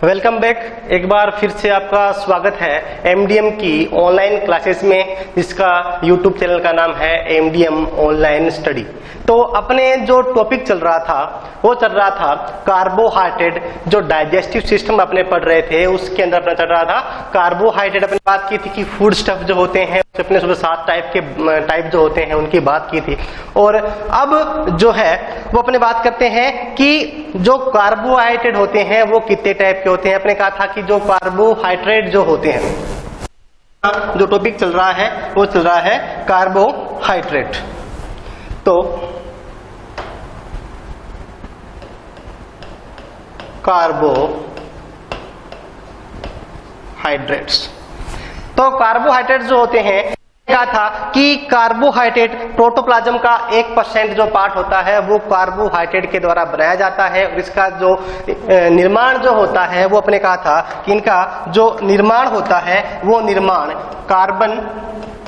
Welcome back. एक बार फिर से आपका स्वागत है एमडीएम की ऑनलाइन क्लासेस में, जिसका यूट्यूब चैनल का नाम है एमडीएम ऑनलाइन स्टडी। तो अपने जो टॉपिक चल रहा था वो चल रहा था कार्बोहाइड्रेट। जो डाइजेस्टिव सिस्टम अपने पढ़ रहे थे उसके अंदर अपना चल रहा था कार्बोहाइड्रेट। अपने बात की थी कि फूड स्टफ जो होते हैं अपने सुबह 7 टाइप जो होते हैं उनकी बात की थी। और अब जो है वो अपने बात करते हैं कि जो कार्बोहाइड्रेट होते हैं वो कितने टाइप के होते हैं। अपने कहा था कि जो कार्बोहाइड्रेट जो होते हैं, जो टॉपिक चल रहा है वो चल रहा है कार्बोहाइड्रेट। तो कार्बोहाइड्रेट्स, तो कार्बोहाइड्रेट जो होते हैं, कहा था कि कार्बोहाइड्रेट प्रोटोप्लाज्म का 1% जो पार्ट होता है वो कार्बोहाइड्रेट के द्वारा बनाया जाता है। और इसका जो निर्माण जो होता है वो अपने कहा था कि इनका जो निर्माण होता है वो निर्माण कार्बन,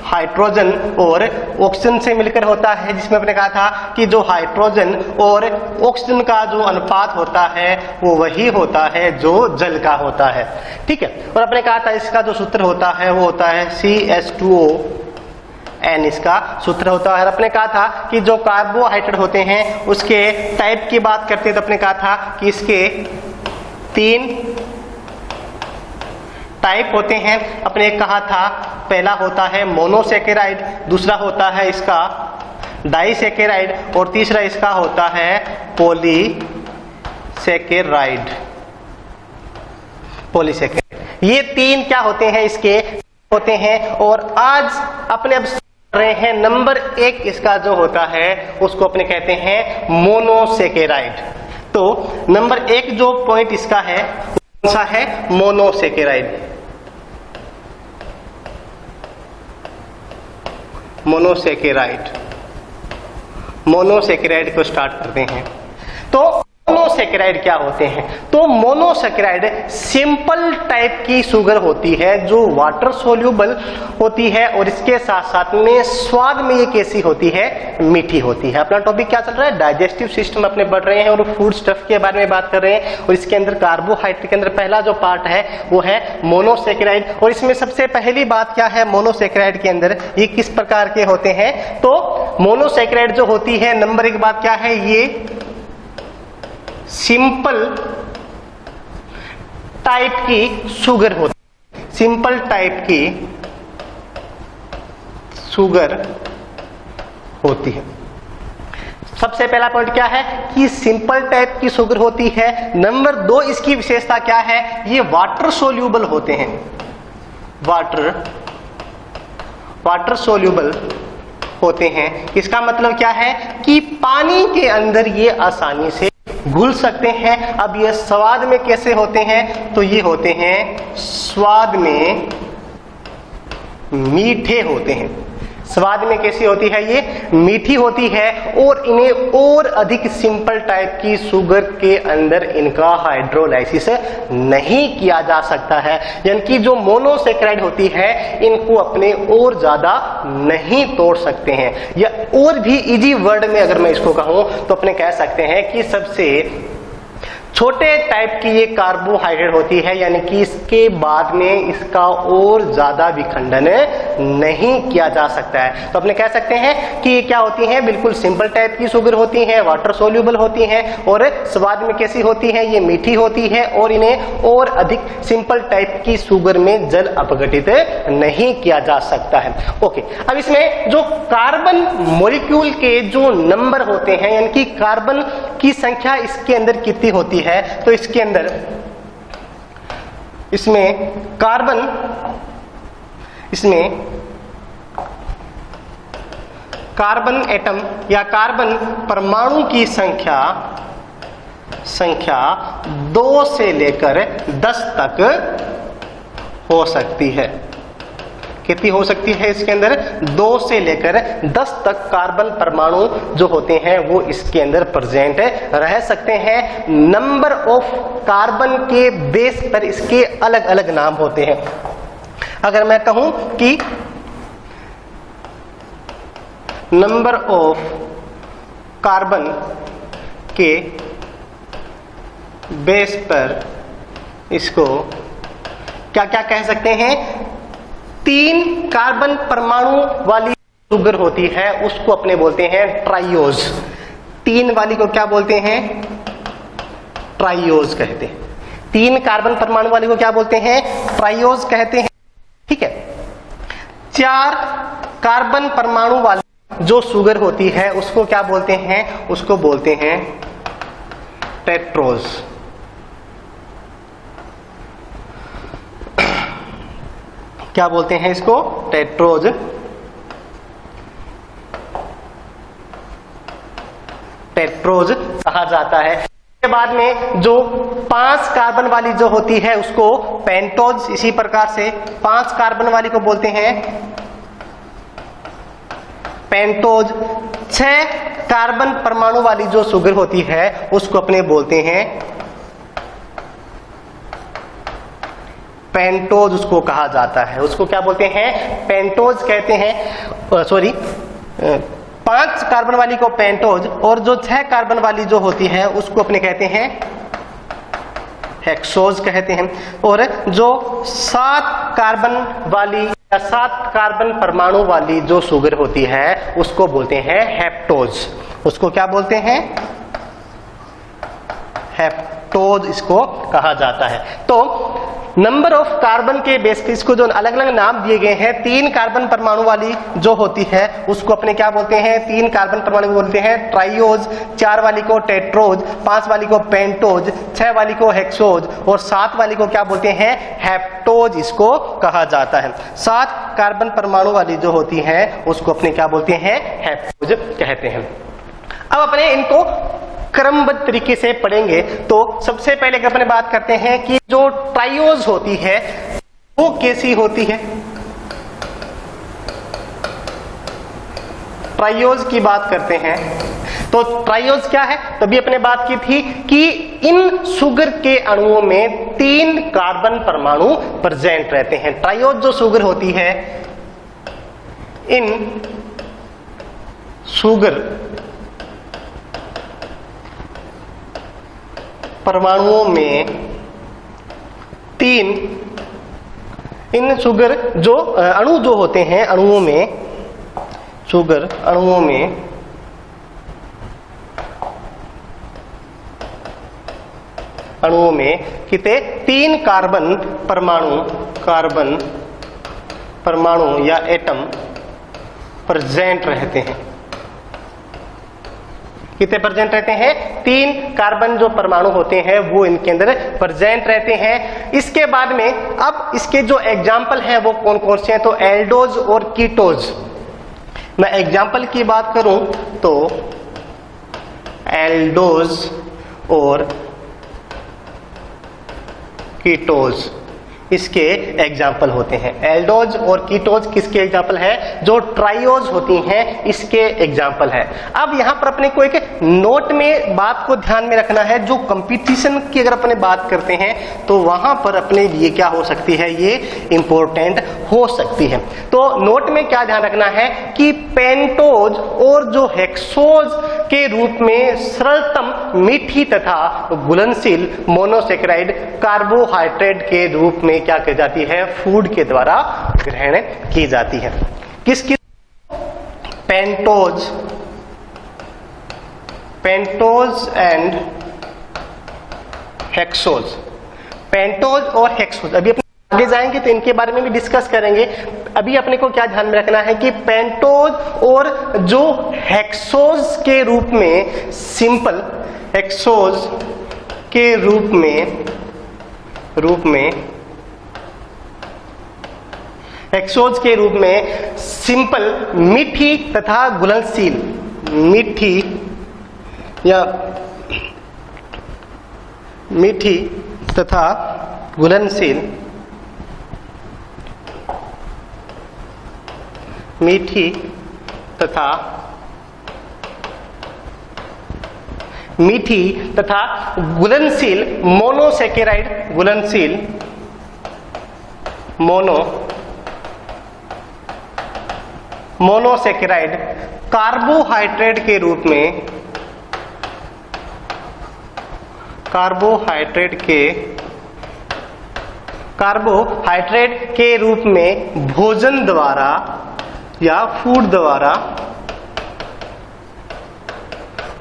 हाइड्रोजन और ऑक्सीजन से मिलकर होता है, जिसमें अपने कहा था कि जो हाइड्रोजन और ऑक्सीजन का जो अनुपात होता है वो वही होता है जो जल का होता है। ठीक है। और अपने कहा था इसका जो सूत्र होता है वो होता है CH2ON, इसका सूत्र होता है। अपने कहा था कि जो कार्बोहाइड्रेट होते हैं उसके टाइप की बात करते हैं तो अपने कहा था कि इसके 3 टाइप होते हैं। अपने कहा था पहला होता है मोनोसेकेराइड, दूसरा होता है इसका डाइसेकेराइड और तीसरा इसका होता है पॉलीसेकेराइड। ये 3 क्या होते हैं, इसके होते हैं। और आज अपने अब रहे हैं नंबर 1 इसका जो होता है उसको अपने कहते हैं मोनोसेकेराइड। तो नंबर 1 जो पॉइंट इसका है कौन सा है, मोनोसेकेराइड। मोनोसेकेराइड को स्टार्ट करते हैं। तो मोनोसेकेराइड क्या होते हैं, तो मोनोसेकेराइड सिंपल टाइप की शुगर होती है जो वाटर सोल्यूबल होती है और इसके साथ साथ में स्वाद में ये कैसी होती है, मीठी होती है। अपना टॉपिक क्या चल रहा है, डाइजेस्टिव सिस्टम अपने बढ़ रहे हैं और फूड स्टफ के बारे में बात कर रहे हैं। और इसके अंदर कार्बोहाइड्रेट के अंदर पहला जो पार्ट है वो है मोनोसेकेराइड। और इसमें सबसे पहली बात क्या है, मोनोसेकेराइड के अंदर ये किस प्रकार के होते हैं। तो मोनोसेकेराइड जो होती है, नंबर 1 बात क्या है, ये सिंपल टाइप की शुगर होती है। सिंपल टाइप की शुगर होती है। सबसे पहला पॉइंट क्या है कि सिंपल टाइप की शुगर होती है। नंबर 2 इसकी विशेषता क्या है, ये वाटर सोल्यूबल होते हैं। वाटर सोल्यूबल होते हैं। इसका मतलब क्या है कि पानी के अंदर ये आसानी से घुल सकते हैं। अब ये स्वाद में कैसे होते हैं, तो ये होते हैं स्वाद में मीठे होते हैं। स्वाद में कैसी होती है, ये मीठी होती है। और इन्हें और अधिक सिंपल टाइप की शुगर के अंदर इनका हाइड्रोलाइसिस नहीं किया जा सकता है। यानी कि जो मोनोसेकेराइड होती है इनको अपने और ज्यादा नहीं तोड़ सकते हैं। या और भी इजी वर्ड में अगर मैं इसको कहूं तो अपने कह सकते हैं कि सबसे छोटे टाइप की ये कार्बोहाइड्रेट होती है, यानी कि इसके बाद में इसका और ज्यादा विखंडन नहीं किया जा सकता है। तो अपने कह सकते हैं कि ये क्या होती हैं, बिल्कुल सिंपल टाइप की शुगर होती हैं, वाटर सोल्यूबल होती हैं और स्वाद में कैसी होती है, ये मीठी होती है। और इन्हें और अधिक सिंपल टाइप की शुगर में जल अपघटित नहीं किया जा सकता है। ओके, अब इसमें जो कार्बन मॉलिक्यूल के जो नंबर होते हैं, यानी कि कार्बन की संख्या इसके अंदर कितनी होती है, तो इसके अंदर इसमें कार्बन एटम या कार्बन परमाणु की संख्या 2 से लेकर 10 तक हो सकती है। कितनी हो सकती है, इसके अंदर 2 से लेकर 10 तक कार्बन परमाणु जो होते हैं वो इसके अंदर प्रेजेंट रह सकते हैं। नंबर ऑफ कार्बन के बेस पर इसके अलग अलग नाम होते हैं। अगर मैं कहूं कि नंबर ऑफ कार्बन के बेस पर इसको क्या क्या कह सकते हैं, 3 कार्बन परमाणु वाली शुगर होती है उसको अपने बोलते हैं ट्राइयोज। 3 वाली को क्या बोलते हैं, ट्राइयोज कहते हैं। 3 कार्बन परमाणु वाली को क्या बोलते हैं, ट्राइयोज कहते हैं। ठीक है। 4 कार्बन परमाणु वाली जो शुगर होती है उसको क्या बोलते हैं, उसको बोलते हैं टेट्रोज। क्या बोलते हैं इसको, टेट्रोज। टेट्रोज कहा जाता है। इसके बाद में जो 5 कार्बन वाली जो होती है उसको पेंटोज। इसी प्रकार से 5 कार्बन वाली को बोलते हैं पेंटोज। 6 कार्बन परमाणु वाली जो शुगर होती है उसको अपने बोलते हैं पेंटोज, उसको कहा जाता है। उसको क्या बोलते हैं, पेंटोज कहते हैं। सॉरी, 5 कार्बन वाली को पेंटोज और जो 6 कार्बन वाली जो होती है उसको अपने कहते हैं हेक्सोज कहते हैं। और जो 7 कार्बन वाली या 7 कार्बन परमाणु वाली जो शुगर होती है उसको बोलते हैं हेप्टोज। उसको क्या बोलते हैं, हेप्टोज इसको कहा जाता है। तो नंबर ऑफ कार्बन के बेस पे इसको जो अलग अलग नाम दिए गए हैं, 3 कार्बन परमाणु वाली जो होती है उसको अपने क्या बोलते हैं, 3 कार्बन परमाणु बोलते हैं ट्राइयोज। 4 वाली को टेट्रोज, 5 वाली को पेंटोज, 6 वाली को हेक्सोज और 7 वाली को क्या बोलते हैं, हेप्टोज इसको कहा जाता है। 7 कार्बन परमाणु वाली जो होती है उसको अपने क्या बोलते हैं, हेप्टोज कहते हैं। अब अपने इनको क्रमबद्ध तरीके से पढ़ेंगे। तो सबसे पहले अगर अपने बात करते हैं कि जो ट्राइयोज होती है वो कैसी होती है। ट्राइयोज की बात करते हैं तो ट्राइयोज क्या है, तभी अपने बात की थी कि इन शुगर के अणुओं में 3 कार्बन परमाणु प्रेजेंट रहते हैं। ट्राइयोज जो शुगर होती है, इन शुगर परमाणुओं में 3, इन शुगर जो अणु जो होते हैं, अणुओं में, शुगर अणुओं में कितने 3 कार्बन परमाणु या एटम प्रेजेंट रहते हैं। कितने प्रेजेंट रहते हैं, 3 कार्बन जो परमाणु होते हैं वो इनके अंदर प्रेजेंट रहते हैं। इसके बाद में अब इसके जो एग्जाम्पल हैं वो कौन कौन से हैं, तो एल्डोज और कीटोज। मैं एग्जाम्पल की बात करूं तो एल्डोज और कीटोज इसके एग्जाम्पल होते हैं। एल्डोज और कीटोज किसके एग्जाम्पल है, जो ट्राइयोज होती हैं इसके एग्जाम्पल है। अब यहां पर अपने को एक नोट में बात को ध्यान में रखना है, जो कंपटीशन की अगर अपने बात करते हैं तो वहां पर अपने लिए क्या हो सकती है, ये इंपॉर्टेंट हो सकती है। तो नोट में क्या ध्यान रखना है कि पेंटोज और जो हेक्सोज के रूप में सरलतम मीठी तथा घुलनशील मोनोसेकेराइड कार्बोहाइड्रेट के रूप में क्या की जाती है, फूड के द्वारा ग्रहण की जाती है। किसकी, पेंटोज एंड हेक्सोज। पेंटोज और हेक्सोज अभी अपने आगे जाएंगे तो इनके बारे में भी डिस्कस करेंगे। अभी अपने को क्या ध्यान में रखना है कि पेंटोज और जो हेक्सोज के रूप में, सिंपल हेक्सोज के रूप में हेक्सोज के रूप में सिंपल मीठी तथा घुलनशील, मीठी तथा घुलनशील, मीठी तथा घुलनशील मोनोसेकेराइड, घुलनशील मोनोसेकेराइड कार्बोहाइड्रेट के रूप कार्बोहाइड्रेट के रूप में भोजन द्वारा या फूड द्वारा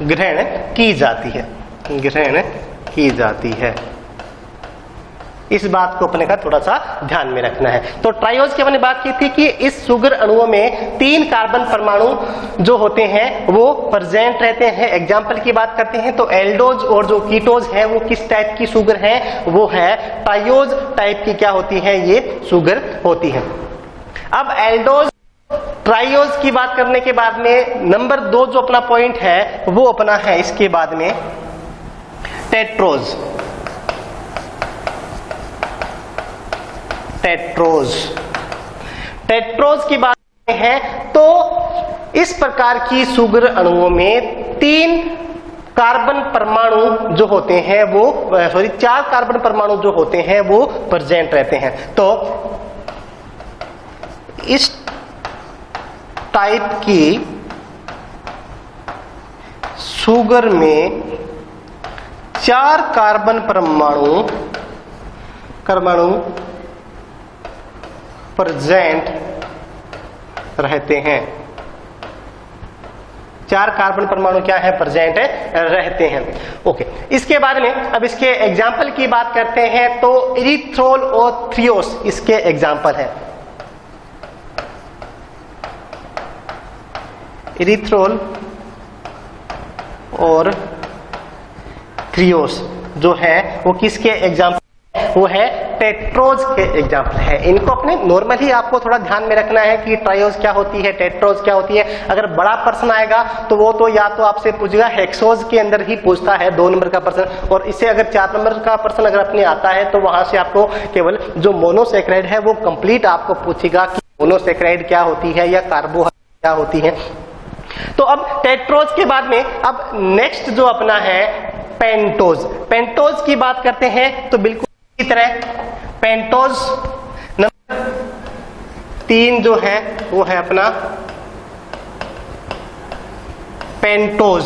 ग्रहण की जाती है, ग्रहण की जाती है। इस बात को अपने का थोड़ा सा ध्यान में रखना है। तो ट्रायोज की हमने बात की थी कि इस शुगर अणुओं में 3 कार्बन परमाणु जो होते हैं वो प्रेजेंट रहते हैं। एग्जाम्पल की बात करते हैं तो एल्डोज और जो कीटोज है वो किस टाइप की शुगर है, वो है ट्रायोज टाइप की क्या होती है, ये शुगर होती है। अब एल्डोज ट्रायोज की बात करने के बाद में नंबर 2 जो अपना पॉइंट है वो अपना है इसके बाद में टेट्रोज। टेट्रोज की बात है तो इस प्रकार की शुगर अणुओं में 3 कार्बन परमाणु जो होते हैं वो 4 कार्बन परमाणु जो होते हैं वो प्रेजेंट रहते हैं। तो इस टाइप की शुगर में 4 कार्बन परमाणु प्रेजेंट रहते हैं। 4 कार्बन परमाणु क्या है, प्रेजेंट रहते हैं। ओके, इसके बाद में अब इसके एग्जाम्पल की बात करते हैं तो इरिथ्रोल और थ्रियोस इसके एग्जाम्पल है। इरिथ्रोल और थ्रियोस जो है वो किसके एग्जाम्पल, वो है टेट्रोज के एग्जाम्पल है। इनको अपने नॉर्मली आपको थोड़ा ध्यान में रखना है कि ट्रायोज क्या होती है, टेट्रोज क्या होती है। अगर बड़ा प्रश्न आएगा तो वो तो या तो आपसे पूछेगा हेक्सोज के अंदर ही पूछता है 2 नंबर का प्रश्न, और इससे अगर 4 नंबर का प्रश्न अगर अपने आता है तो वहां से आपको केवल जो मोनोसेक्राइड है वो कंप्लीट आपको पूछेगा कि मोनोसेक्राइड क्या होती है या कार्बोहाइड्रेट क्या होती है। तो अब टेट्रोज के बाद में अब नेक्स्ट जो अपना है पेंटोज। पेंटोज की बात करते हैं तो बिल्कुल इसी तरह पेंटोज नंबर 3 जो है वो है अपना पेंटोज।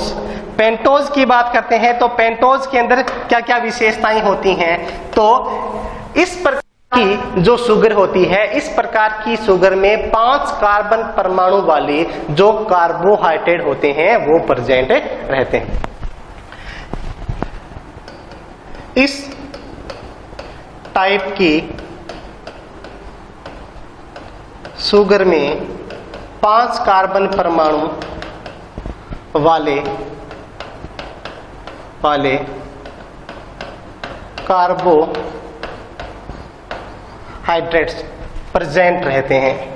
पेंटोज की बात करते हैं तो पेंटोज के अंदर क्या क्या विशेषताएं होती हैं, तो इस प्रकार की जो शुगर होती है, इस प्रकार की शुगर में 5 कार्बन परमाणु वाले जो कार्बोहाइड्रेट होते हैं वो प्रेजेंट रहते हैं। इस टाइप की शुगर में 5 कार्बन परमाणु वाले कार्बोहाइड्रेट्स प्रेजेंट रहते हैं।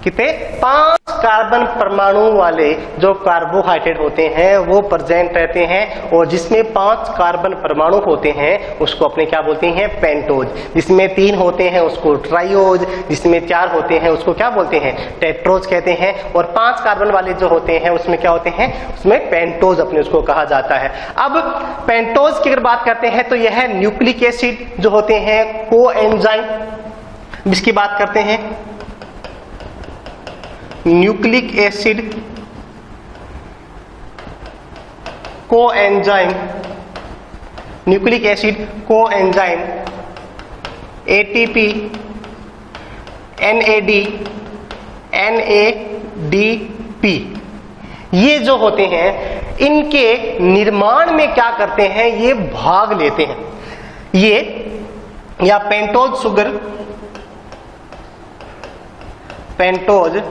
कितने 5 कार्बन परमाणु वाले जो कार्बोहाइड्रेट होते हैं वो प्रेजेंट रहते हैं, और जिसमें 5 कार्बन परमाणु होते हैं उसको अपने क्या बोलते हैं, पेंटोज। जिसमें 3 होते हैं उसको ट्रायोज, जिसमें 4 होते हैं उसको क्या बोलते हैं, टेट्रोज कहते हैं, और 5 कार्बन वाले जो होते हैं उसमें क्या होते हैं, उसमें पेंटोज अपने उसको कहा जाता है। अब पेंटोज की अगर बात करते हैं तो यह न्यूक्लिक एसिड जो होते हैं कोएंजाइम, जिसकी बात करते हैं nucleic acid coenzyme, nucleic acid coenzyme ATP, NAD, NADP, ये जो होते हैं इनके निर्माण में क्या करते हैं, ये भाग लेते हैं। ये या pentose sugar, pentose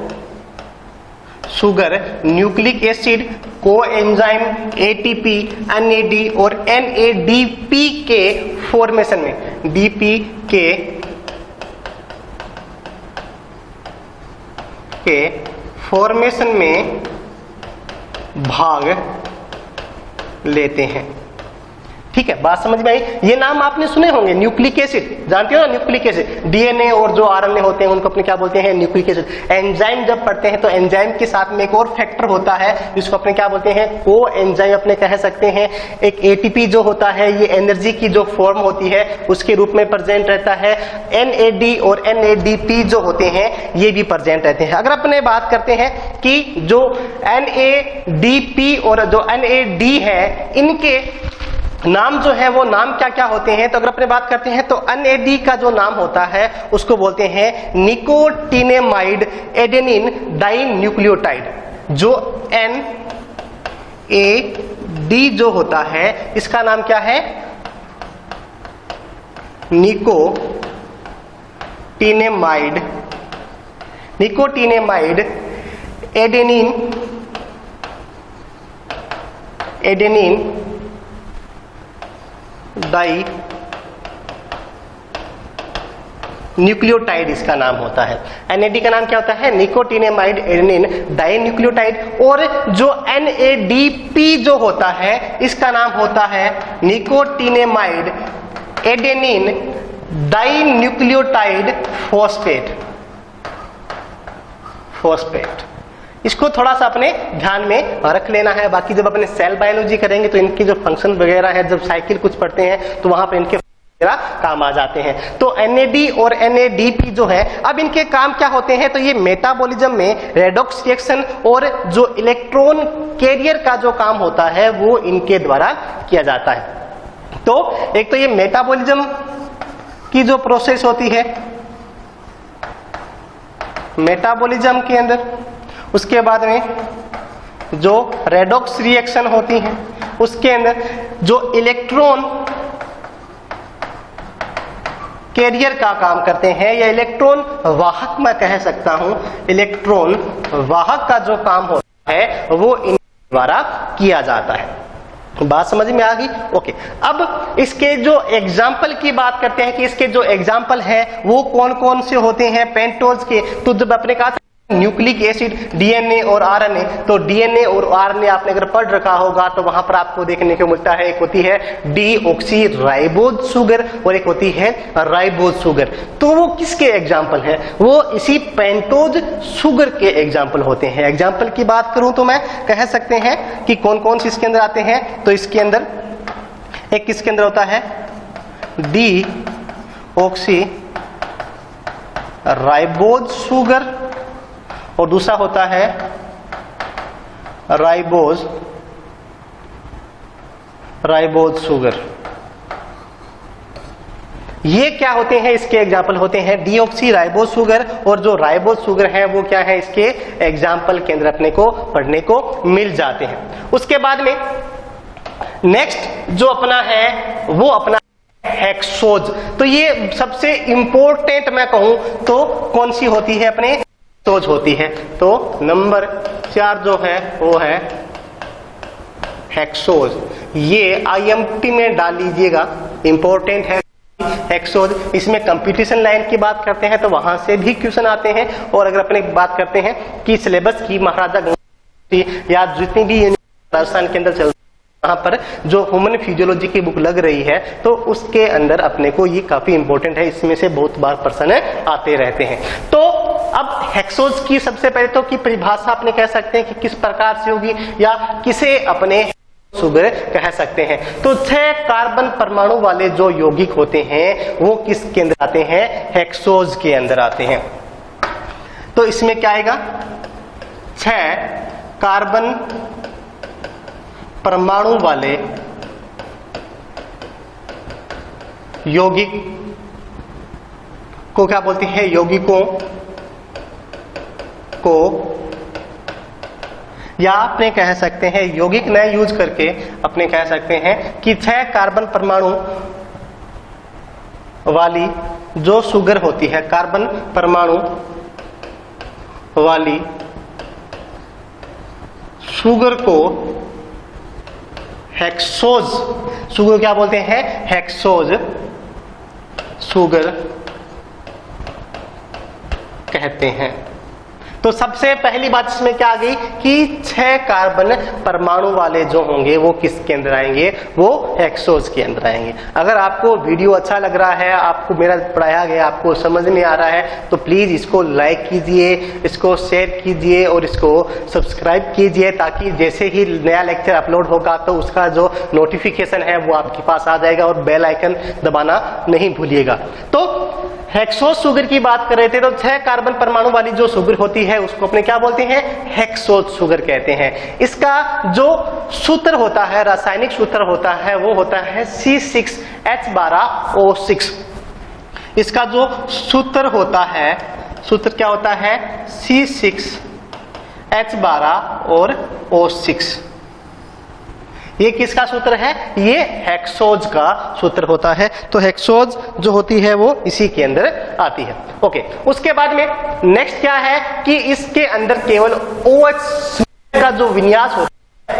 sugar nucleic acid coenzyme ATP, NAD और एनएडीपी के फॉर्मेशन में, डीपी के फॉर्मेशन में भाग लेते हैं। ठीक है, बात समझ में आई। ये नाम आपने सुने होंगे, न्यूक्लिक एसिड, जानते हो ना न्यूक्लिक एसिड, डीएनए और जो आरएनए होते हैं उनको अपने क्या बोलते हैं, न्यूक्लिक एसिड। एंजाइम जब पढ़ते हैं तो एंजाइम के साथ में एक और फैक्टर होता है जिसको अपने क्या बोलते हैं, को एंजाइम अपने कह सकते हैं। एक एटीपी जो होता है ये एनर्जी की जो फॉर्म होती है उसके रूप में प्रेजेंट रहता है। एनएडी और एनएडीपी जो होते हैं ये भी प्रेजेंट रहते हैं। अगर अपने बात करते हैं कि जो एनएडीपी और जो एनएडी है इनके नाम जो है वो नाम क्या क्या होते हैं, तो अगर अपने बात करते हैं तो NAD का जो नाम होता है उसको बोलते हैं निकोटिनेमाइड एडेनिन डाइन्यूक्लियोटाइड। जो NAD जो होता है इसका नाम क्या है, निकोटिनेमाइड एडेनिन डाई न्यूक्लियोटाइड इसका नाम होता है। NAD का नाम क्या होता है, निकोटिनेमाइड एडेनिन डाइन्यूक्लियोटाइड। और जो NADP जो होता है इसका नाम होता है निकोटिनेमाइड एडेनिन डाइन्यूक्लियोटाइड फॉस्फेट। इसको थोड़ा सा अपने ध्यान में रख लेना है। बाकी जब अपने सेल बायोलॉजी करेंगे तो इनके जो फंक्शन वगैरह है, जब साइकिल कुछ पढ़ते हैं तो वहां पर इनके काम आ जाते हैं। तो NAD और NADP जो है, अब इनके काम क्या होते हैं, तो ये मेटाबॉलिज्म में रेडॉक्स रिएक्शन और जो इलेक्ट्रॉन कैरियर का जो काम होता है वो इनके द्वारा किया जाता है। तो एक तो ये मेटाबॉलिज्म की जो प्रोसेस होती है मेटाबॉलिज्म के अंदर, उसके बाद में जो रेडॉक्स रिएक्शन होती है उसके अंदर जो इलेक्ट्रॉन कैरियर का काम करते हैं, या इलेक्ट्रॉन वाहक मैं कह सकता हूं, इलेक्ट्रॉन वाहक का जो काम होता है वो इन द्वारा किया जाता है। बात समझ में आ गई? ओके। अब इसके जो एग्जाम्पल की बात करते हैं कि इसके जो एग्जाम्पल है वो कौन कौन से होते हैं पेंटोज के। तो जब अपने कहा न्यूक्लिक एसिड, DNA और RNA, तो DNA और RNA आपने अगर पढ़ रखा होगा तो वहां पर आपको देखने को मिलता है, एक होती है डीऑक्सीराइबोज शुगर और एक होती है राइबोज शुगर। तो वो किसके एग्जाम्पल है, वो इसी पेंटोज शुगर के एग्जाम्पल होते हैं। एग्जाम्पल की बात करूं तो मैं कह सकते हैं कि कौन कौन से इसके अंदर आते हैं। तो इसके अंदर एक किसके अंदर होता है, डीऑक्सीराइबोज शुगर, और दूसरा होता है राइबोज शुगर। ये क्या होते हैं, इसके एग्जाम्पल होते हैं डीऑक्सीराइबोज शुगर, और जो राइबोज शुगर है वो क्या है, इसके एग्जाम्पल के अंदर अपने को पढ़ने को मिल जाते हैं। उसके बाद में नेक्स्ट जो अपना है वो अपना हेक्सोज। तो ये सबसे इंपॉर्टेंट मैं कहूं तो कौन सी होती है, अपने हेक्सोज होती है। तो नंबर 4 जो है वो है हेक्सोज। ये IMT में डाल लीजिएगा, इंपॉर्टेंट है हेक्सोज। इसमें कंपटीशन लाइन की बात करते हैं तो वहां से भी क्वेश्चन आते हैं। और अगर अपने बात करते हैं कि सिलेबस की महाराजा या जितनी भी राजस्थान के अंदर चल वहां पर जो ह्यूमन फिजियोलॉजी की बुक लग रही है तो उसके अंदर अपने को ये काफी इंपॉर्टेंट है, इसमें से बहुत बार प्रश्न आते रहते हैं। तो अब हेक्सोज की सबसे पहले तो की परिभाषा अपने कह सकते हैं कि किस प्रकार से होगी, या किसे अपने शुगर कह सकते हैं। तो 6 कार्बन परमाणु वाले जो यौगिक होते हैं वो किसके अंदर आते हैं, हेक्सोज के अंदर आते हैं। तो इसमें क्या आएगा, 6 कार्बन परमाणु वाले यौगिक को क्या बोलते हैं, यौगिकों को, या अपने कह सकते हैं यौगिक न यूज करके अपने कह सकते हैं कि 6 कार्बन परमाणु वाली जो शुगर होती है, कार्बन परमाणु वाली शुगर को हेक्सोज शुगर क्या बोलते हैं, हेक्सोज शुगर कहते हैं। तो सबसे पहली बात इसमें क्या आ गई कि 6 कार्बन परमाणु वाले जो होंगे वो किसके अंदर आएंगे, वो हेक्सोज के अंदर आएंगे। अगर आपको वीडियो अच्छा लग रहा है, आपको मेरा पढ़ाया गया आपको समझ में आ रहा है तो प्लीज इसको लाइक कीजिए, इसको शेयर कीजिए और इसको सब्सक्राइब कीजिए, ताकि जैसे ही नया लेक्चर अपलोड होगा तो उसका जो नोटिफिकेशन है वो आपके पास आ जाएगा, और बेल आइकन दबाना नहीं भूलिएगा। तो हेक्सोज शुगर की बात कर रहे थे तो 6 कार्बन परमाणु वाली जो शुगर होती है उसको अपने क्या बोलते हैं, हेक्सोज शुगर कहते हैं। इसका जो सूत्र होता है, रासायनिक सूत्र होता है, वो होता है C6H12O6। इसका जो सूत्र होता है, सूत्र क्या होता है, C6H12O6। ये किसका सूत्र है, ये हेक्सोज का सूत्र होता है। तो हेक्सोज जो होती है वो इसी के अंदर आती है। ओके, उसके बाद में नेक्स्ट क्या है कि इसके अंदर केवल OH का जो विन्यास होता है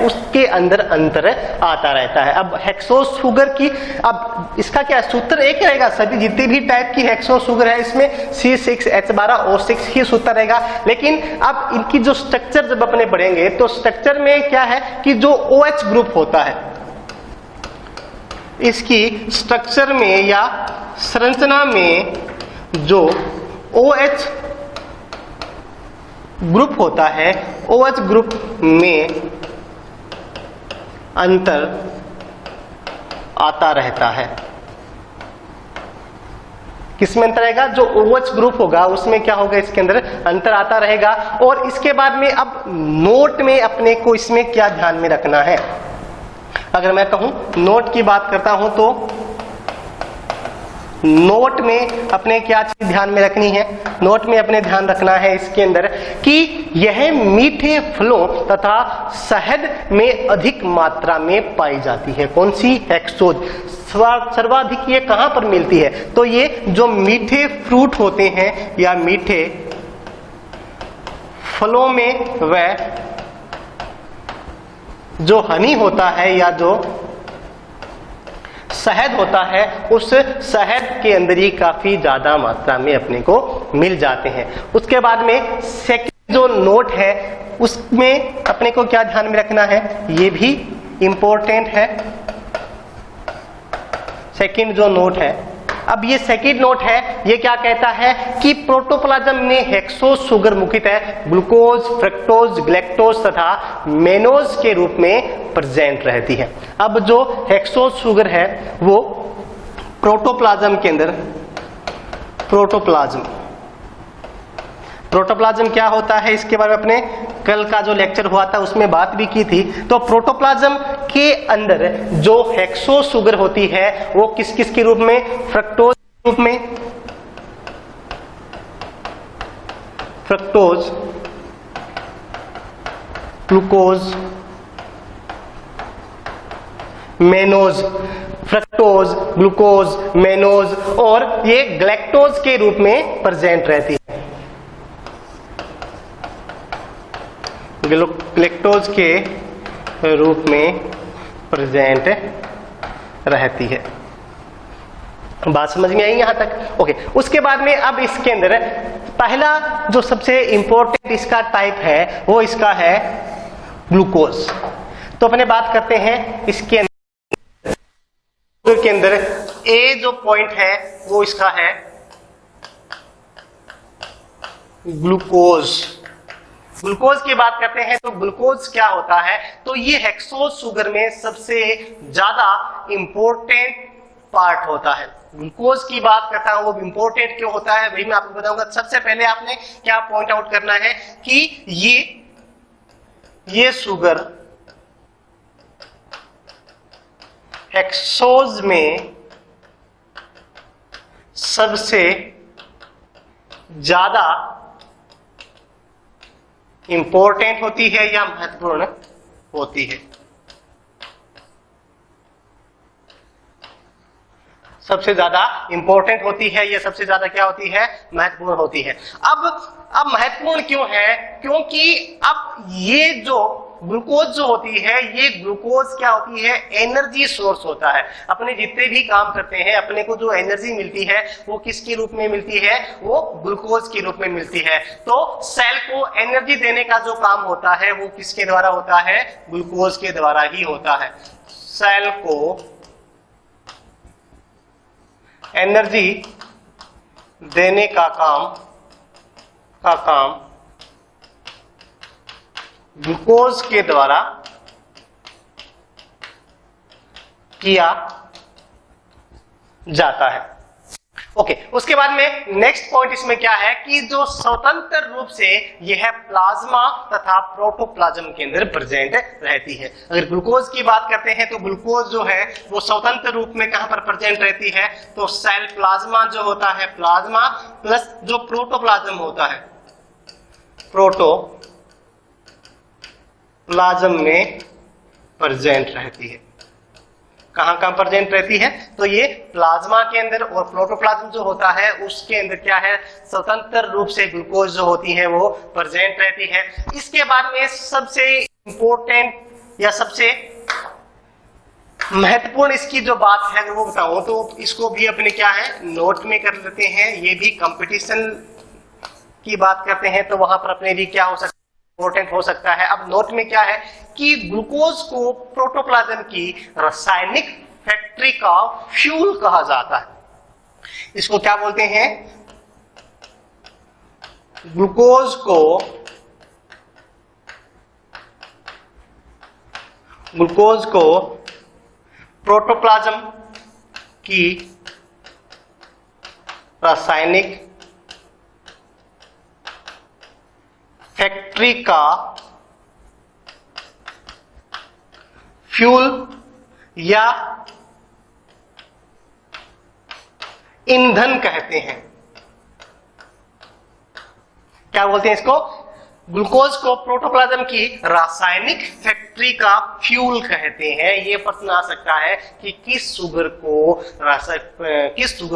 उसके अंदर अंतर आता रहता है। अब हेक्सोज शुगर की, अब इसका क्या सूत्र एक रहेगा, सभी जितनी भी टाइप की हेक्सोज शुगर है इसमें C6H12O6 ही सूत्र रहेगा। लेकिन अब इनकी जो स्ट्रक्चर जब अपने पढ़ेंगे तो स्ट्रक्चर में क्या है कि जो OH ग्रुप होता है, इसकी स्ट्रक्चर में या संरचना में जो OH ग्रुप होता है, OH ग्रुप में अंतर आता रहता है। किसमें अंतर रहेगा, जो OH ग्रुप होगा उसमें क्या होगा, इसके अंदर अंतर आता रहेगा। और इसके बाद में अब नोट में अपने को इसमें क्या ध्यान में रखना है, अगर मैं कहूं नोट की बात करता हूं तो नोट में अपने क्या चीज ध्यान में रखनी है, नोट में अपने ध्यान रखना है इसके अंदर कि यह मीठे फलों तथा शहद में अधिक मात्रा में पाई जाती है। कौन सी, हेक्सोज। सर्वाधिक ये कहां पर मिलती है, तो ये जो मीठे फ्रूट होते हैं या मीठे फलों में वह जो हनी होता है या जो शहद होता है, उस शहद के अंदर ही काफी ज्यादा मात्रा में अपने को मिल जाते हैं। उसके बाद में सेकंड जो नोट है उसमें अपने को क्या ध्यान में रखना है, ये भी इंपॉर्टेंट है। सेकंड जो नोट है, अब ये सेकंड नोट है, ये क्या कहता है कि प्रोटोप्लाज्म में हेक्सोज शुगर मुख्यतः ग्लूकोज, फ्रक्टोज, गैलेक्टोज तथा मेनोज के रूप में प्रेजेंट रहती है। अब जो हेक्सोज शुगर है वो प्रोटोप्लाज्म के अंदर, प्रोटोप्लाज्म क्या होता है इसके बारे में अपने कल का जो लेक्चर हुआ था उसमें बात भी की थी। तो प्रोटोप्लाज्म के अंदर जो हेक्सोज शुगर होती है वो किस किस के रूप में, फ्रक्टोज के रूप में, fructose, glucose, mannose, fructose, glucose, mannose और ये गैलेक्टोज के रूप में प्रेजेंट रहती है। गैलेक्टोज के रूप में प्रेजेंट रहती है। बात समझ में आई यहां तक? ओके, उसके बाद में अब इसके अंदर पहला जो सबसे इंपॉर्टेंट इसका टाइप है वो इसका है ग्लूकोज। तो अपने बात करते हैं इसके अंदर ए जो पॉइंट है वो इसका है ग्लूकोज। ग्लूकोज की बात करते हैं तो ग्लूकोज क्या होता है, तो ये हेक्सोज शुगर में सबसे ज्यादा इंपॉर्टेंट पार्ट होता है। ग्लूकोज की बात करता हूं वो इंपॉर्टेंट क्यों होता है वही मैं आपको बताऊंगा। सबसे पहले आपने क्या पॉइंट आउट करना है कि ये शुगर हेक्सोज में सबसे ज्यादा इंपॉर्टेंट होती है या महत्वपूर्ण होती है। सबसे ज्यादा इंपॉर्टेंट होती है या सबसे ज्यादा क्या होती है, महत्वपूर्ण होती है। अब महत्वपूर्ण क्यों है, क्योंकि अब ये जो ग्लूकोज जो होती है, ये ग्लूकोज क्या होती है, एनर्जी सोर्स होता है। अपने जितने भी काम करते हैं अपने को जो एनर्जी मिलती है वो किसके रूप में मिलती है, वो ग्लूकोज के रूप में मिलती है। तो सेल को एनर्जी देने का जो काम होता है वो किसके द्वारा होता है, ग्लूकोज के द्वारा ही होता है। सेल को एनर्जी देने का काम ग्लूकोज के द्वारा किया जाता है। ओके उसके बाद में नेक्स्ट पॉइंट इसमें क्या है कि जो स्वतंत्र रूप से यह प्लाज्मा तथा प्रोटोप्लाज्म के अंदर प्रेजेंट रहती है। अगर ग्लूकोज की बात करते हैं तो ग्लूकोज जो है वो स्वतंत्र रूप में कहां पर प्रेजेंट रहती है, तो सेल प्लाज्मा जो होता है, प्लाज्मा प्लस जो प्रोटोप्लाज्म होता है, प्रोटोप्लाज्म में प्रेजेंट रहती है। कहां कहां प्रेजेंट रहती है, तो ये प्लाज्मा के अंदर, और प्रोटोप्लाज्म जो होता है उसके अंदर क्या है, स्वतंत्र रूप से ग्लूकोज जो होती है वो प्रेजेंट रहती है। इसके बाद में सबसे इंपॉर्टेंट या सबसे महत्वपूर्ण इसकी जो बात है वो बताऊं तो इसको भी अपने क्या है नोट में कर लेते हैं। ये भी कंपटीशन की बात करते हैं तो वहां पर अपने भी क्या हो सकता है, इंपॉर्टेंट हो सकता है। अब नोट में क्या है कि ग्लूकोज को प्रोटोप्लाज्म की रासायनिक फैक्ट्री का फ्यूल कहा जाता है। इसको क्या बोलते हैं, ग्लूकोज को प्रोटोप्लाज्म की रासायनिक फैक्ट्री का फ्यूल या ईंधन कहते हैं। क्या बोलते हैं इसको, ग्लूकोज को प्रोटोप्लाज्म की रासायनिक फैक्ट्री का फ्यूल कहते हैं। ये प्रश्न आ सकता है कि किस शुगर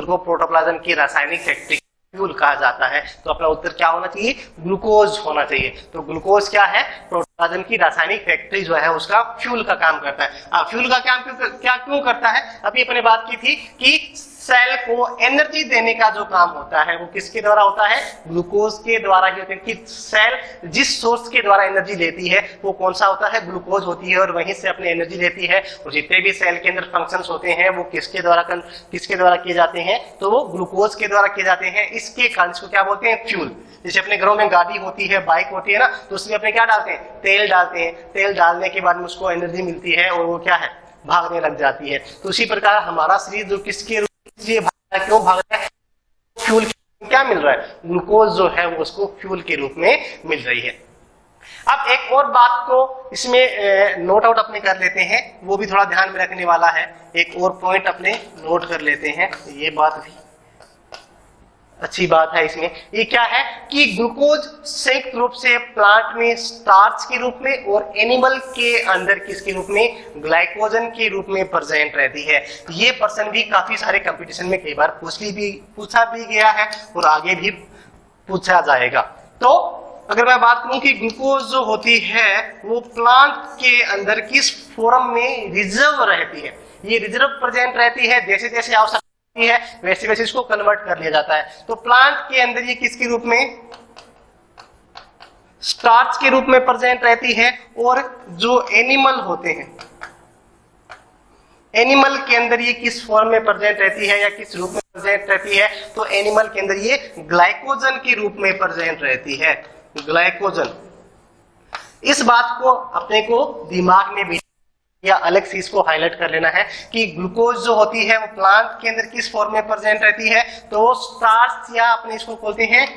को प्रोटोप्लाज्म की रासायनिक फैक्ट्री फ्यूल कहा जाता है, तो अपना उत्तर क्या होना चाहिए, ग्लूकोज होना चाहिए। तो ग्लूकोज क्या है, प्रोटोप्लाज्म की रासायनिक फैक्ट्री जो है उसका फ्यूल का काम करता है। फ्यूल का काम क्यों करता है, अभी अपने बात की थी कि सेल को एनर्जी देने का जो काम होता है वो किसके द्वारा होता है, ग्लूकोज के द्वारा ही होता है। कि सेल जिस सोर्स के द्वारा एनर्जी लेती है वो कौन सा होता है, ग्लूकोज होती है, और वहीं से अपनी एनर्जी लेती है। और जितने भी सेल के अंदर फंक्शंस होते हैं वो किसके द्वारा किए जाते हैं, तो वो ग्लूकोज के द्वारा किए जाते हैं। इसके कारण इसको क्या बोलते हैं, फ्यूल। जैसे अपने घरों में गाड़ी होती है, बाइक होती है ना, तो उसमें अपने क्या डालते हैं, तेल डालते हैं। तेल डालने के बाद में उसको एनर्जी मिलती है और वो क्या है, भागने लग जाती है। तो उसी प्रकार हमारा शरीर जो किसके क्यों भाग रहा है, फ्यूल क्या मिल रहा है, ग्लूकोज जो है वो उसको फ्यूल के रूप में मिल रही है। अब एक और बात को इसमें नोट आउट अपने कर लेते हैं, वो भी थोड़ा ध्यान में रखने वाला है। एक और पॉइंट अपने नोट कर लेते हैं, ये बात भी अच्छी बात है इसमें। ये क्या है कि ग्लूकोज संयुक्त रूप से प्लांट में स्टार्च के रूप में और एनिमल के अंदर किसके रूप में, ग्लाइकोजन के रूप में प्रेजेंट रहती है। ये प्रश्न भी काफी सारे कंपटीशन में कई बार पूछा भी गया है और आगे भी पूछा जाएगा। तो अगर मैं बात करूं कि ग्लूकोज जो होती है वो प्लांट के अंदर किस फॉर्म में रिजर्व रहती है, ये रिजर्व प्रेजेंट रहती है। जैसे जैसे आवश्यकता है वैसे वैसे इसको कन्वर्ट कर लिया जाता है। तो प्लांट के अंदर ये किसके रूप में, स्टार्च के रूप में प्रेजेंट रहती है। और जो एनिमल होते हैं, एनिमल के अंदर ये किस फॉर्म में प्रेजेंट रहती है या किस रूप में प्रेजेंट रहती है, तो एनिमल के अंदर ये ग्लाइकोजन के रूप में प्रेजेंट रहती है, ग्लाइकोजन। इस बात को अपने को दिमाग में भी या अलग से इसको हाईलाइट कर लेना है कि ग्लूकोज जो होती है वो प्लांट के अंदर किस फॉर्म में प्रेजेंट रहती है, तो स्टार्च या अपने इसको बोलते हैं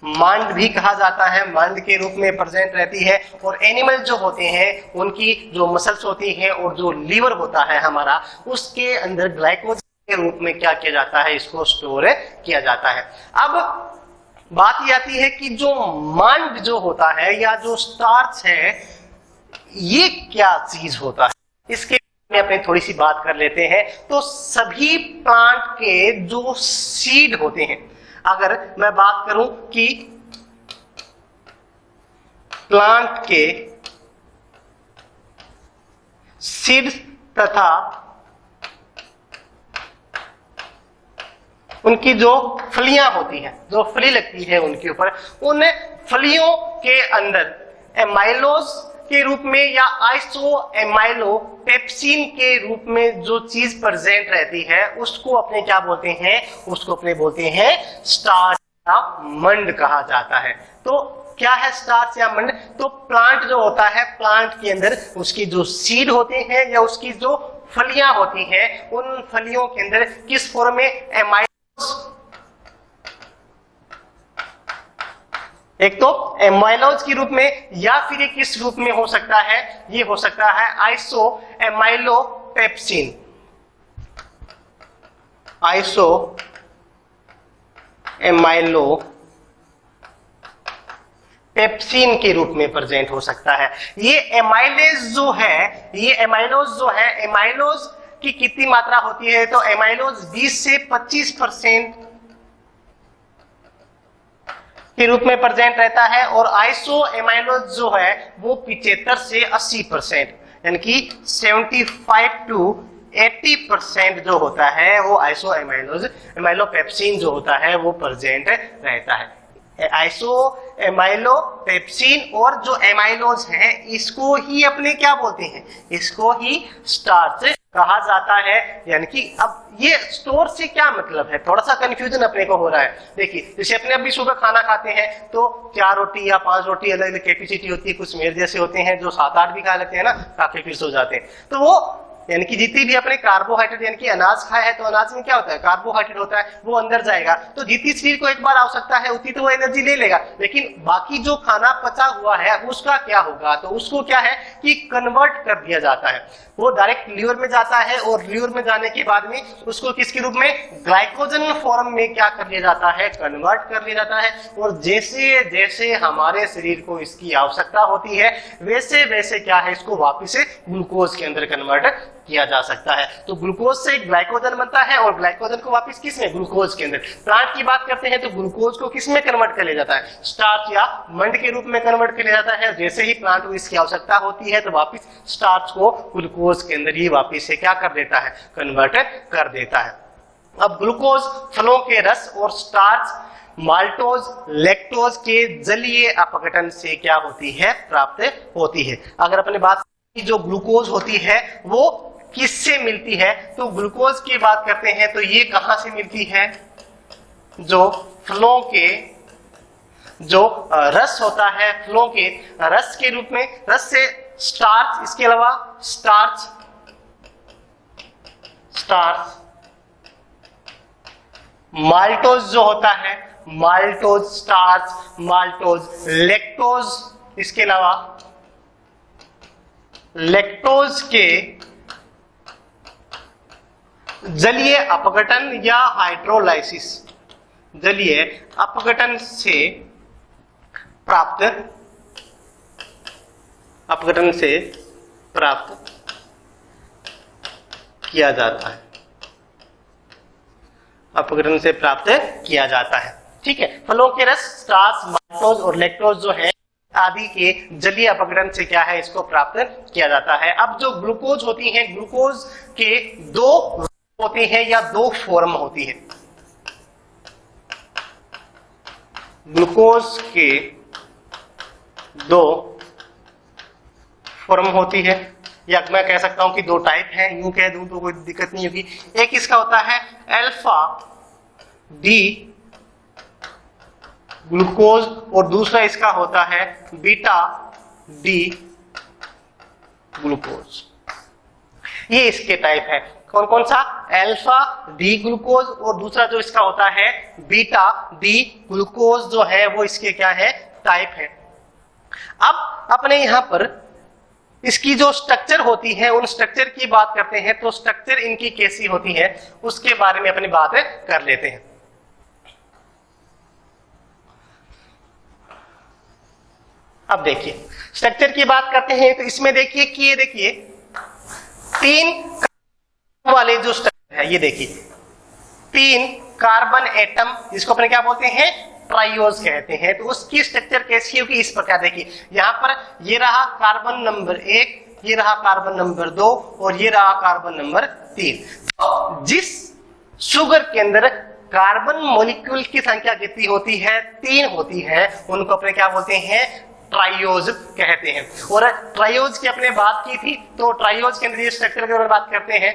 मंड भी कहा जाता है, मंड के रूप में प्रेजेंट रहती है। और एनिमल जो होते हैं उनकी जो मसल्स होती हैं और जो लीवर होता है हमारा, उसके अंदर ग्लाइकोजन के रूप में क्या किया जाता है, इसको स्टोर किया जाता है। अब बात ये आती है कि जो मंड जो होता है या जो स्टार्च है ये क्या चीज होता है, इसके में अपने थोड़ी सी बात कर लेते हैं। तो सभी प्लांट के जो सीड होते हैं, अगर मैं बात करूं कि प्लांट के सीड्स तथा उनकी जो फलियां होती हैं, जो फली लगती है उनके ऊपर, उन फलियों के अंदर एमाइलोज के रूप में या आइसो एमाइलो पेप्सिन के रूप में जो चीज प्रेजेंट रहती है उसको अपने क्या बोलते हैं, उसको अपने बोलते हैं स्टार्च या मंड कहा जाता है। तो क्या है स्टार्च या मंड, तो प्लांट जो होता है, प्लांट के अंदर उसकी जो सीड होते हैं या उसकी जो फलियां होती हैं उन फलियों के अंदर किस फॉर्म में एमाइलोज, एक तो एमाइलोज के रूप में या फिर ये किस रूप में हो सकता है, ये हो सकता है आइसो एमाइलोपेप्सिन, आइसो एमाइलो पेप्सिन के रूप में प्रेजेंट हो सकता है। ये एमाइलेज जो है, ये एमाइलोज जो है, एमाइलोज की कितनी मात्रा होती है, तो एमाइलोज 20 से 25% के रूप में प्रेजेंट रहता है और आइसो एमाइलोज जो है वो 75 से 80%, यानी कि 75 टू 80% जो होता है वो आइसो एमाइलोज एमाइलोपेप्सिन जो होता है वो प्रेजेंट रहता है। आइसो एमाइलोपेप्सिन और जो एमाइलोज है इसको ही अपने क्या बोलते हैं, इसको ही स्टार्च कहा जाता है। यानी कि अब ये स्टोर से क्या मतलब है, थोड़ा सा कंफ्यूजन अपने को हो रहा है। देखिए जैसे अपने अभी सुबह खाना खाते हैं तो 4 रोटी या 5 रोटी अलग अलग कैपेसिटी होती है, कुछ मेरे जैसे होते हैं जो 7-8 भी खा लेते हैं ना, काफी फिर सो जाते हैं। तो वो यानी कि जितनी भी अपने कार्बोहाइड्रेट यानी कि अनाज खाया है तो अनाज में क्या होता है, कार्बोहाइड्रेट होता है, वो अंदर जाएगा तो जितनी शरीर को एक बार आवश्यकता है उतनी तो वो एनर्जी ले लेगा, लेकिन बाकी जो खाना पचा हुआ है उसका क्या होगा, तो उसको क्या है कि कन्वर्ट कर दिया जाता है, वो डायरेक्ट लीवर में जाता है और लीवर में जाने के बाद में उसको किसके रूप में, ग्लाइकोजन फॉर्म में क्या कर लिया जाता है, कन्वर्ट कर लिया जाता है। और जैसे जैसे हमारे शरीर को इसकी आवश्यकता होती है वैसे वैसे क्या है, इसको वापस से ग्लूकोज के अंदर कन्वर्ट किया जा सकता है। तो ग्लूकोज से ग्लाइकोजन बनता है और ग्लाइकोजन को वापस किसमें, ग्लूकोज के अंदर। प्लांट की बात करते हैं तो ग्लूकोज को किसमें कन्वर्ट कर लिया जाता है, स्टार्च या मंड के रूप में कन्वर्ट कर लिया जाता है। जैसे ही प्लांट को इसकी आवश्यकता होती है तो वापस स्टार्च को ग्लूकोज के अंदर ही वापस से क्या कर देता है, कन्वर्ट कर देता है। अब ग्लूकोज फलों के रस और स्टार्च माल्टोज लैक्टोज के जलीय अपघटन से क्या होती है, प्राप्त होती है। अगर अपने बात की जो ग्लूकोज होती है वो किससे मिलती है, तो ग्लूकोज की बात करते हैं तो ये कहां से मिलती है, जो फलों के जो रस होता है, फलों के रस के रूप में, रस से स्टार्च, इसके अलावा स्टार्च माल्टोज जो होता है, माल्टोज स्टार्च, माल्टोज लैक्टोज, इसके अलावा लैक्टोज के जलीय अपघटन या हाइड्रोलाइसिस, जलीय अपघटन से प्राप्त किया जाता है, अपघटन से प्राप्त किया जाता है। ठीक है, फलों के रस स्टार्च माल्टोज और लैक्टोज जो है आदि के जलीय अपघटन से क्या है, इसको प्राप्त किया जाता है। अब जो ग्लूकोज होती है, ग्लूकोज के 2 होते हैं या 2 फॉर्म होती है, ग्लूकोज के 2 फॉर्म होती है, या मैं कह सकता हूं कि 2 टाइप हैं, यूं कह दूं तो कोई दिक्कत नहीं होगी। एक इसका होता है अल्फा डी ग्लूकोज और दूसरा इसका होता है बीटा डी ग्लूकोज। ये इसके टाइप है, कौन कौन सा, अल्फा डी ग्लूकोज और दूसरा जो इसका होता है बीटा डी ग्लूकोज जो है वो इसके क्या है, टाइप है। अब अपने यहां पर इसकी जो स्ट्रक्चर होती है उन स्ट्रक्चर की बात करते हैं, तो स्ट्रक्चर इनकी कैसी होती है उसके बारे में अपनी बात कर लेते हैं। अब देखिए स्ट्रक्चर की बात करते हैं तो इसमें देखिए कि ये देखिए 3 वाले जो स्ट्रक्चर है, ये देखिए 3 कार्बन एटम, जिसको अपने क्या बोलते हैं, ट्राइओज कहते हैं। तो उसकी स्ट्रक्चर कैसी होगी, इस प्रकार देखिए, यहां पर ये रहा कार्बन नंबर 1, ये रहा कार्बन नंबर 2 और ये रहा कार्बन नंबर 3। जिस शुगर के अंदर कार्बन मॉलिक्यूल की संख्या कितनी होती है, 3 होती है, उनको अपने क्या बोलते हैं, ट्राइओज कहते हैं। और ट्राइओज की अपने बात की थी, तो ट्राइओज के अंदर ये स्ट्रक्चर की अगर बात करते हैं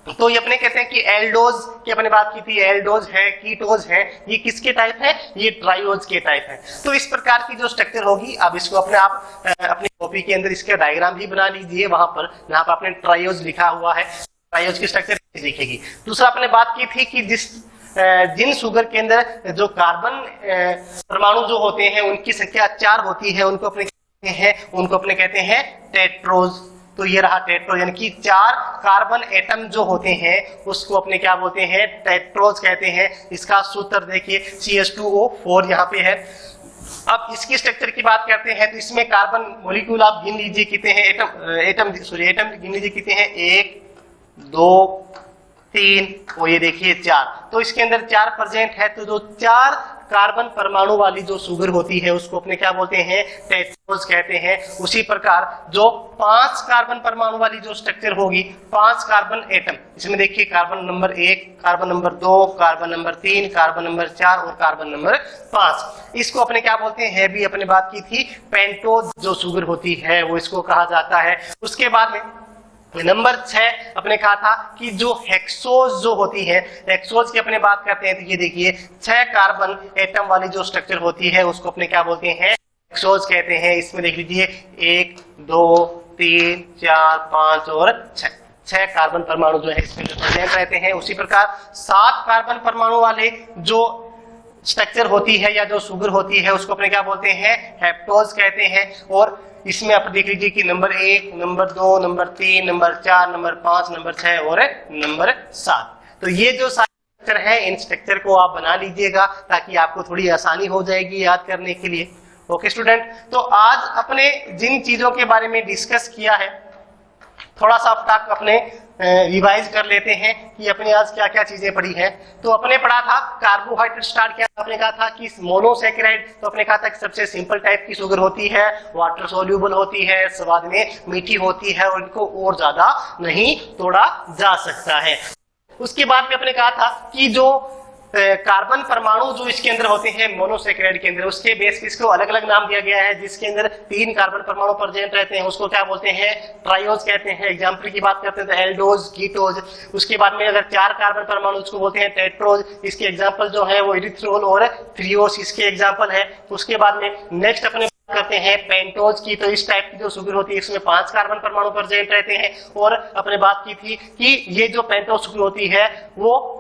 तो ये अपने कहते हैं कि एल्डोज की अपने बात की थी, एल्डोज है, कीटोज है, ये किसके टाइप है, ये ट्राइओज के टाइप है। तो इस प्रकार की जो स्ट्रक्चर होगी, अब इसको अपने आप अपनी कॉपी के अंदर इसका डायग्राम भी बना लीजिए, वहां पर जहां पर आपने ट्राइओज लिखा हुआ है, ट्राइओज की स्ट्रक्चर दिखेगी। दूसरा अपने बात की थी कि जिन शुगर के अंदर जो कार्बन परमाणु जो होते हैं उनकी संख्या 4 होती है, उनको अपने कहते हैं टेट्रोज। तो ये रहा टेट्रोज, यानी कि 4 कार्बन एटम जो होते हैं उसको अपने क्या बोलते हैं, टेट्रोज कहते हैं। इसका सूत्र देखिए CH2O4 यहाँ पे है। अब इसकी स्ट्रक्चर की बात करते हैं तो इसमें कार्बन मॉलिक्यूल आप गिन लीजिए कितने हैं, एटम गिन लीजिए कितने हैं, 1 2 3 और ये देखिए 4। तो इसके अंदर 4 प्रेजेंट है। तो जो 4 कार्बन परमाणु वाली जो शुगर होती है उसको अपने क्या बोलते हैं, टेट्रोज कहते हैं। उसी प्रकार जो 5 कार्बन परमाणु वाली जो स्ट्रक्चर होगी, 5 कार्बन एटम, इसमें देखिए carbon number 1, carbon number 2, carbon number 3, carbon number 4 और कार्बन नंबर 5, इसको अपने क्या बोलते हैं, भी अपने बात की थी, पेंटोज जो शुगर होती है वो इसको कहा जाता है। उसके बाद में नंबर 6 अपने कहा था कि जो हेक्सोज जो होती है, हेक्सोज की अपने बात करते हैं तो ये देखिए 6 कार्बन एटम वाली जो स्ट्रक्चर होती है उसको अपने क्या बोलते हैं, हेक्सोज कहते हैं। इसमें देख लीजिए 1 2 3 4 5 और 6 कार्बन परमाणु जो है इसमें प्रेजेंट रहते हैं। उसी प्रकार 7 कार्बन परमाणु वाले जो स्ट्रक्चर होती है या जो शुगर होती है उसको अपने क्या बोलते हैं, हेप्टोज कहते हैं। और इसमें आप देख लीजिए कि number 1, number 2, number 3, number 4, number 5, number 6 और नंबर 7। तो ये जो सारे स्ट्रक्चर है, इन स्ट्रक्चर को आप बना लीजिएगा ताकि आपको थोड़ी आसानी हो जाएगी याद करने के लिए। ओके स्टूडेंट, तो आज अपने जिन चीजों के बारे में डिस्कस किया है थोड़ा सा अब तक अपने रिवाइज कर लेते हैं कि अपने आज क्या क्या चीजें पढ़ी हैं। तो अपने पढ़ा था कार्बोहाइड्रेट स्टार्ट किया, आपने कहा था कि मोनोसैकेराइड, तो अपने कहा था कि सबसे सिंपल टाइप की शुगर होती है, वाटर सोल्यूबल होती है, स्वाद में मीठी होती है और इनको और ज्यादा नहीं तोड़ा जा सकता है। उसके बाद में अपने कहा था कि जो कार्बन परमाणु जो इसके अंदर होते हैं मोनोसैकेराइड के अंदर, उसके बेस पे इसको अलग अलग नाम दिया गया है। जिसके अंदर 3 कार्बन परमाणु प्रेजेंट रहते हैं उसको क्या बोलते हैं, ट्राइओज कहते हैं। एग्जांपल की बात करते हैं तो एल्डोज, कीटोज। उसके बाद में अगर 4 कार्बन परमाणु उसको बोलते हैं टेट्रोज। इसके एग्जांपल जो है वो इरिथ्रोल और थ्रियोस इसके एग्जांपल है। उसके बाद में नेक्स्ट अपने करते हैं पेंटोज की। तो इस टाइप की जो शुगर होती है इसमें 5 कार्बन परमाणु प्रेजेंट रहते हैं। और अपने बात की थी कि ये जो पेंटोज शुगर होती है वो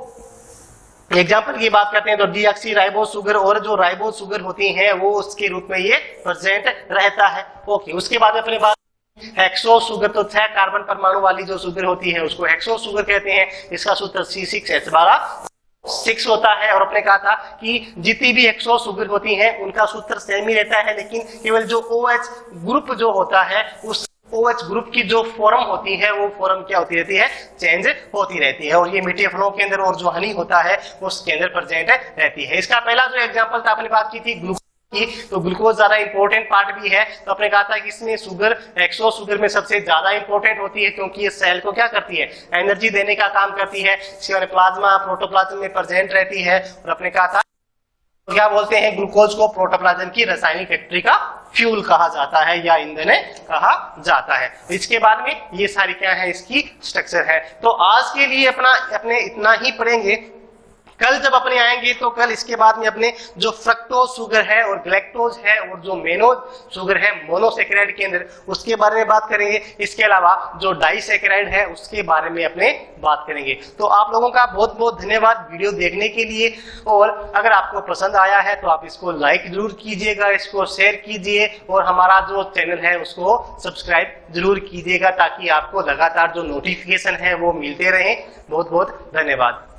एग्जाम्पल की बात करते हैं तो डीऑक्सी राइबोज शुगर और जो राइबोज शुगर होती हैं वो उसके रूप में ये प्रेजेंट रहता है। ओके, उसके बाद अपने बात हेक्सोज शुगर, तो 6 कार्बन परमाणु वाली जो शुगर होती है उसको हेक्सोज शुगर कहते हैं। इसका सूत्र C6H12 होता है। और अपने कहा था कि जितनी भी हेक्सोज शुगर होती हैं उनका सूत्र सेम ही रहता है, लेकिन केवल जो OH ग्रुप जो होता है उस OH ग्रुप की जो फॉर्म होती है वो फॉर्म क्या होती रहती है, चेंज होती रहती है। और ये मीठे फलों के अंदर और जो हनी होता है उसके अंदर प्रेजेंट रहती है। इसका पहला जो एग्जांपल था अपने बात की थी ग्लूकोज की, तो ग्लूकोज ज्यादा इंपॉर्टेंट पार्ट भी है। तो अपने कहा था कि इसमें शुगर हेक्सोज शुगर में सबसे ज्यादा इंपॉर्टेंट होती है क्योंकि ये सेल को क्या करती है, एनर्जी देने का काम करती है। प्लाज्मा प्रोटोप्लाज्म में प्रेजेंट रहती है। और अपने कहा था तो क्या बोलते हैं, ग्लूकोज को प्रोटोप्लाज्म की रासायनिक फैक्ट्री का फ्यूल कहा जाता है या ईंधन कहा जाता है। इसके बाद में ये सारी क्या है, इसकी स्ट्रक्चर है। तो आज के लिए अपने इतना ही पढ़ेंगे। कल जब अपने आएंगे तो कल इसके बाद में अपने जो फ्रक्टोज शुगर है और ग्लैक्टोज है और जो मेनोज शुगर है मोनोसैकेराइड के अंदर, उसके बारे में बात करेंगे। इसके अलावा जो डाइसैकेराइड है उसके बारे में अपने बात करेंगे। तो आप लोगों का बहुत बहुत धन्यवाद वीडियो देखने के लिए। और अगर आपको पसंद आया है तो आप इसको लाइक जरूर कीजिएगा, इसको शेयर कीजिए और हमारा जो चैनल है उसको सब्सक्राइब जरूर कीजिएगा ताकि आपको लगातार जो नोटिफिकेशन है वो मिलते रहे। बहुत बहुत धन्यवाद।